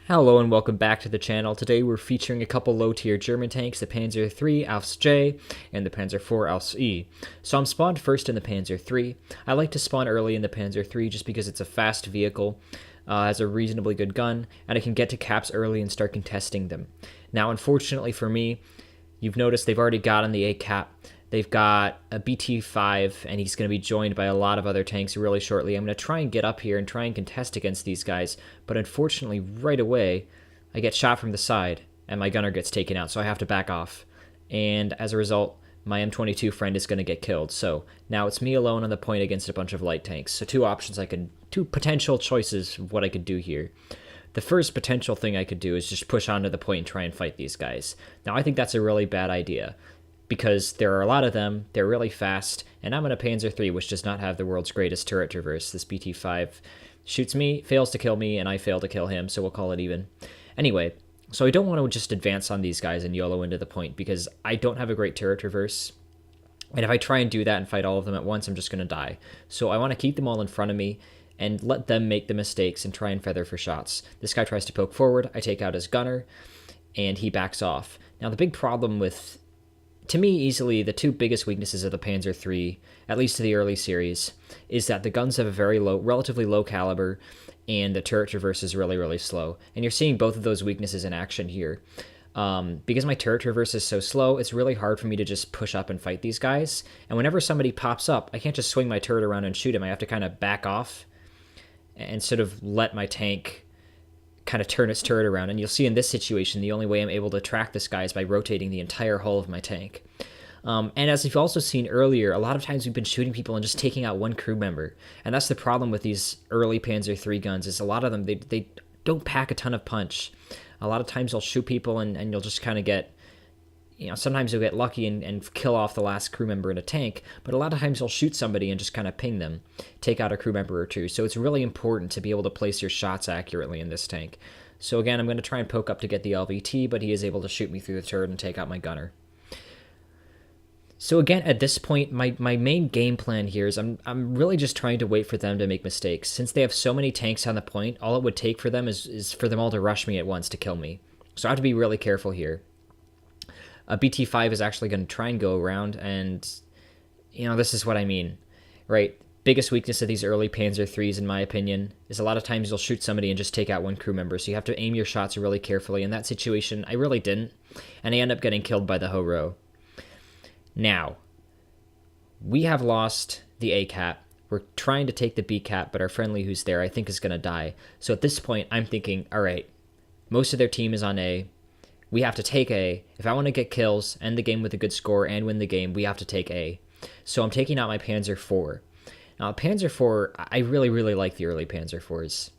Hello and welcome back to the channel. Today we're featuring a couple low-tier German tanks, the Panzer III Aufs J and the Panzer IV Aufs E. So I'm spawned first in the Panzer III. I like to spawn early in the Panzer III just because it's a fast vehicle, has a reasonably good gun, and I can get to caps early and start contesting them. Now unfortunately for me, you've noticed they've already gotten the A cap. They've got a BT5, and he's going to be joined by a lot of other tanks really shortly. I'm going to try and get up here and try and contest against these guys, but unfortunately, right away, I get shot from the side, and my gunner gets taken out, so I have to back off. And as a result, my M22 friend is going to get killed. So now it's me alone on the point against a bunch of light tanks. So two potential choices of what I could do here. The first potential thing I could do is just push onto the point and try and fight these guys. Now, I think that's a really bad idea, because there are a lot of them, they're really fast, and I'm in a Panzer III, which does not have the world's greatest turret traverse. This BT5 shoots me, fails to kill me, and I fail to kill him, so we'll call it even. Anyway, so I don't want to just advance on these guys and YOLO into the point, because I don't have a great turret traverse, and if I try and do that and fight all of them at once, I'm just going to die. So I want to keep them all in front of me and let them make the mistakes and try and feather for shots. This guy tries to poke forward, I take out his gunner, and he backs off. Now the big problem with, to me, easily the two biggest weaknesses of the Panzer III, at least to the early series, is that the guns have a very low, relatively low caliber, and the turret traverse is really, really slow. And you're seeing both of those weaknesses in action here. Because my turret traverse is so slow, it's really hard for me to just push up and fight these guys. And whenever somebody pops up, I can't just swing my turret around and shoot him. I have to kind of back off and sort of let my tank kind of turn its turret around. And you'll see in this situation, the only way I'm able to track this guy is by rotating the entire hull of my tank. And as you've also seen earlier, a lot of times we've been shooting people and just taking out one crew member. And that's the problem with these early Panzer III guns, is a lot of them, they don't pack a ton of punch. A lot of times they'll shoot people and you'll just kind of get, sometimes you'll get lucky and kill off the last crew member in a tank, but a lot of times you'll shoot somebody and just kind of ping them, take out a crew member or two. So it's really important to be able to place your shots accurately in this tank. So again, I'm going to try and poke up to get the LVT, but he is able to shoot me through the turret and take out my gunner. So again, at this point, my main game plan here is I'm really just trying to wait for them to make mistakes. Since they have so many tanks on the point, all it would take for them is for them all to rush me at once to kill me. So I have to be really careful here. A BT5 is actually going to try and go around, and, this is what I mean, right? Biggest weakness of these early Panzer IIIs, in my opinion, is a lot of times you'll shoot somebody and just take out one crew member, so you have to aim your shots really carefully. In that situation, I really didn't, and I end up getting killed by the whole row. Now, we have lost the A cap. We're trying to take the B cap, but our friendly who's there, I think, is going to die. So at this point, I'm thinking, all right, most of their team is on A. We have to take A. If I want to get kills, end the game with a good score, and win the game, we have to take A. So I'm taking out my Panzer IV. Now, Panzer IV, I really, really like the early Panzer IVs,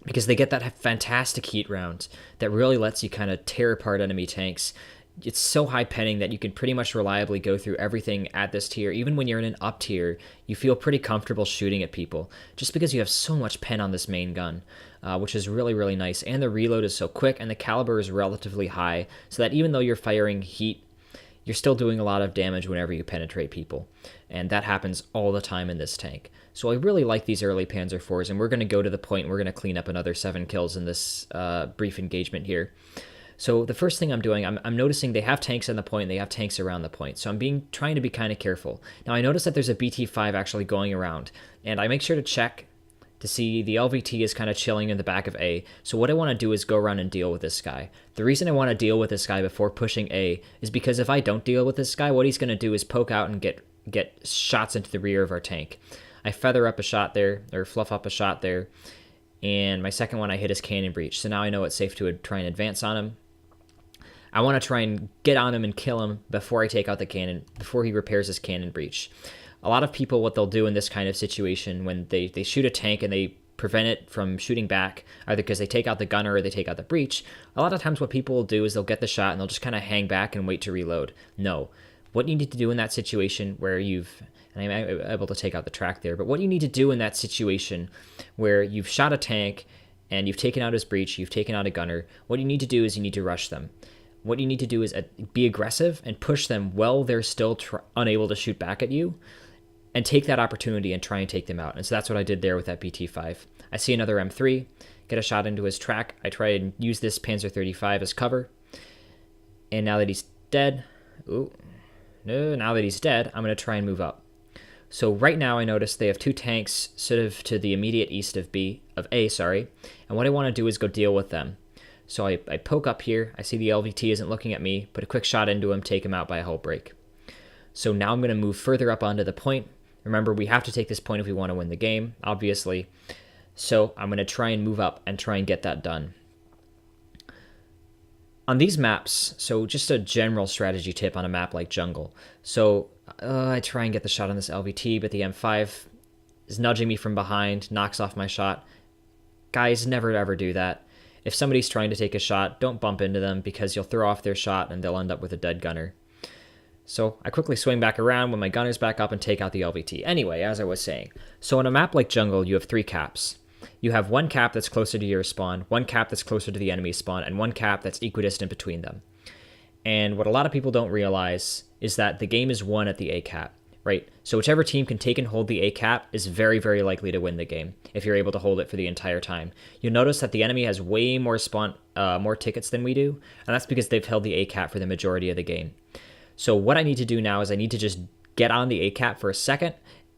because they get that fantastic heat round that really lets you kind of tear apart enemy tanks. It's so high penning that you can pretty much reliably go through everything at this tier. Even when you're in an up tier, you feel pretty comfortable shooting at people, just because you have so much pen on this main gun, which is really, really nice. And the reload is so quick, and the caliber is relatively high, so that even though you're firing heat, you're still doing a lot of damage whenever you penetrate people. And that happens all the time in this tank. So I really like these early Panzer IVs, and we're going to go to the point, and we're going to clean up another 7 kills in this brief engagement here. So the first thing I'm doing, I'm noticing they have tanks on the point, they have tanks around the point. So I'm trying to be kind of careful. Now I notice that there's a BT5 actually going around, and I make sure to check to see the LVT is kind of chilling in the back of A. So what I want to do is go around and deal with this guy. The reason I want to deal with this guy before pushing A is because if I don't deal with this guy, what he's going to do is poke out and get shots into the rear of our tank. I feather up a shot there, or fluff up a shot there, and my second one I hit his cannon breach. So now I know it's safe to try and advance on him. I want to try and get on him and kill him before I take out the cannon, before he repairs his cannon breach. A lot of people, what they'll do in this kind of situation, when they shoot a tank and they prevent it from shooting back, either because they take out the gunner or they take out the breach, a lot of times what people will do is they'll get the shot and they'll just kind of hang back and wait to reload. No. What you need to do in that situation where and I'm able to take out the track there, but what you need to do in that situation where you've shot a tank and you've taken out his breach, you've taken out a gunner, what you need to do is you need to rush them. What you need to do is be aggressive and push them while they're still unable to shoot back at you, and take that opportunity and try and take them out. And so that's what I did there with that BT5. I see another M3, get a shot into his track. I try and use this Panzer 35 as cover. And now that he's dead, now that he's dead, I'm going to try and move up. So right now I notice they have 2 tanks sort of to the immediate east of A, and what I want to do is go deal with them. So I poke up here, I see the LVT isn't looking at me, put a quick shot into him, take him out by a hull break. So now I'm going to move further up onto the point. Remember, we have to take this point if we want to win the game, obviously. So I'm going to try and move up and try and get that done. On these maps, so just a general strategy tip on a map like Jungle. So I try and get the shot on this LVT, but the M5 is nudging me from behind, knocks off my shot. Guys, never ever do that. If somebody's trying to take a shot, don't bump into them because you'll throw off their shot and they'll end up with a dead gunner. So I quickly swing back around when my gunner's back up and take out the LVT. Anyway, as I was saying, so on a map like Jungle, you have 3 caps. You have 1 cap that's closer to your spawn, 1 cap that's closer to the enemy spawn, and 1 cap that's equidistant between them. And what a lot of people don't realize is that the game is won at the A cap, right? So whichever team can take and hold the A cap is very, very likely to win the game if you're able to hold it for the entire time. You'll notice that the enemy has way more more tickets than we do, and that's because they've held the A cap for the majority of the game. So what I need to do now is I need to just get on the A cap for a second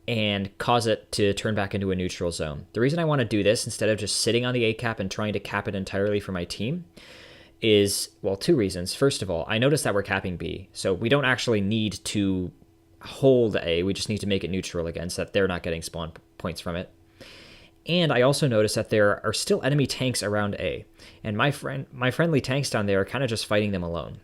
and cause it to turn back into a neutral zone. The reason I want to do this instead of just sitting on the A cap and trying to cap it entirely for my team is, well, 2 reasons. First of all, I noticed that we're capping B, so we don't actually need to hold A, we just need to make it neutral again so that they're not getting spawn points from it. And I also noticed that there are still enemy tanks around A, and my friendly tanks down there are kind of just fighting them alone.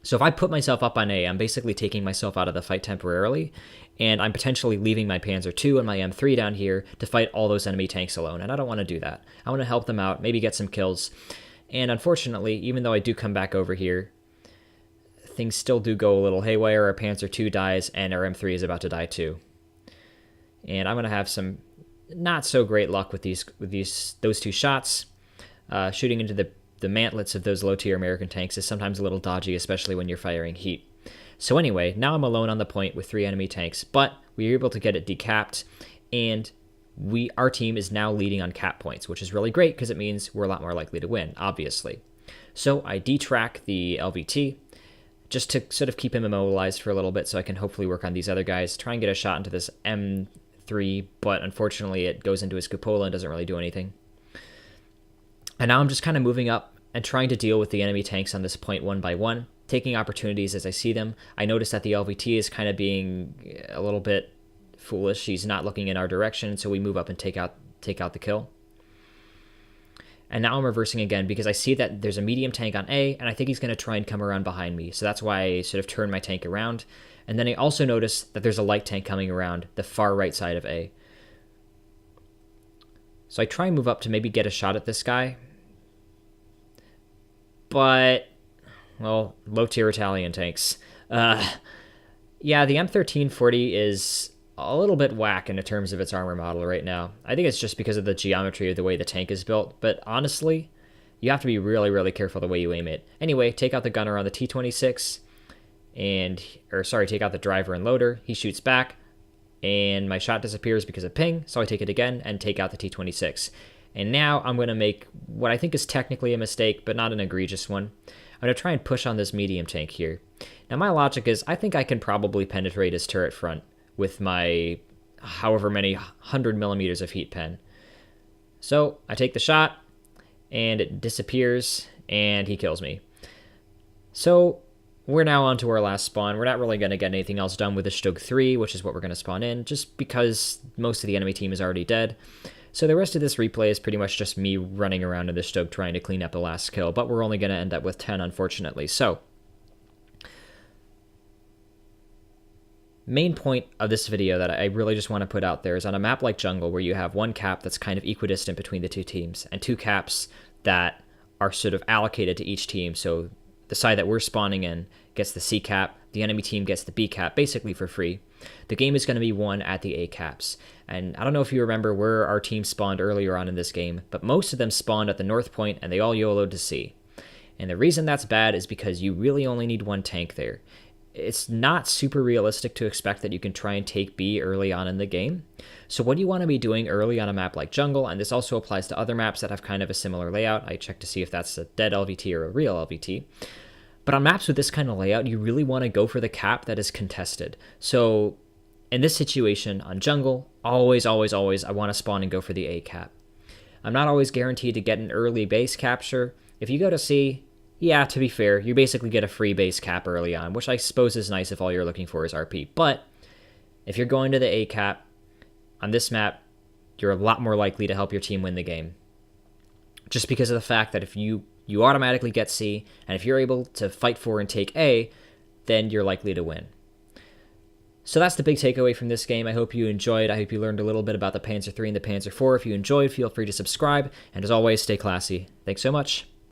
So if I put myself up on A, I'm basically taking myself out of the fight temporarily, and I'm potentially leaving my Panzer II and my M3 down here to fight all those enemy tanks alone, and I don't want to do that. I want to help them out, maybe get some kills. And unfortunately, even though I do come back over here, things still do go a little haywire. Our Panzer II dies, and our M3 is about to die too. And I'm going to have some not so great luck with those 2 shots. Shooting into the mantlets of those low-tier American tanks is sometimes a little dodgy, especially when you're firing heat. So anyway, now I'm alone on the point with 3 enemy tanks, but we were able to get it decapped, and our team is now leading on cap points, which is really great because it means we're a lot more likely to win, obviously. So I detrack the LVT just to sort of keep him immobilized for a little bit so I can hopefully work on these other guys, try and get a shot into this M3, but unfortunately it goes into his cupola and doesn't really do anything. And now I'm just kind of moving up and trying to deal with the enemy tanks on this point 1 by 1, taking opportunities as I see them. I notice that the LVT is kind of being a little bit foolish. He's not looking in our direction, so we move up and take out the kill. And now I'm reversing again because I see that there's a medium tank on A, and I think he's going to try and come around behind me. So that's why I sort of turn my tank around. And then I also notice that there's a light tank coming around the far right side of A. So I try and move up to maybe get a shot at this guy. But, well, low-tier Italian tanks. Yeah, the M1340 is a little bit whack in terms of its armor model right now. I think it's just because of the geometry of the way the tank is built, but honestly, you have to be really, really careful the way you aim it. Anyway, take out the gunner on the T-26, take out the driver and loader. He shoots back, and my shot disappears because of ping, so I take it again and take out the T-26. And now I'm going to make what I think is technically a mistake, but not an egregious one. I'm going to try and push on this medium tank here. Now my logic is I think I can probably penetrate his turret front with my however many 100 millimeters of heat pen. So I take the shot, and it disappears, and he kills me. So we're now on to our last spawn. We're not really going to get anything else done with the Stug 3, which is what we're going to spawn in, just because most of the enemy team is already dead. So the rest of this replay is pretty much just me running around in the Stug trying to clean up the last kill, but we're only going to end up with 10, unfortunately. So main point of this video that I really just want to put out there is on a map like Jungle, where you have 1 cap that's kind of equidistant between the 2 teams, and 2 caps that are sort of allocated to each team. So the side that we're spawning in gets the C cap, the enemy team gets the B cap, basically for free. The game is going to be won at the A caps. And I don't know if you remember where our team spawned earlier on in this game, but most of them spawned at the north point, and they all YOLO'd to C. And the reason that's bad is because you really only need 1 tank there. it's not super realistic to expect that you can try and take B early on in the game. So what you want to be doing early on a map like Jungle, and this also applies to other maps that have kind of a similar layout. I checked to see if that's a dead LVT or a real LVT. But on maps with this kind of layout, you really want to go for the cap that is contested. So in this situation on Jungle, always, always, always, I want to spawn and go for the A cap. I'm not always guaranteed to get an early base capture. If you go to C, yeah, to be fair, you basically get a free base cap early on, which I suppose is nice if all you're looking for is RP. But if you're going to the A cap, on this map, you're a lot more likely to help your team win the game. Just because of the fact that if you automatically get C, and if you're able to fight for and take A, then you're likely to win. So that's the big takeaway from this game. I hope you enjoyed. I hope you learned a little bit about the Panzer III and the Panzer IV. If you enjoyed, feel free to subscribe. And as always, stay classy. Thanks so much.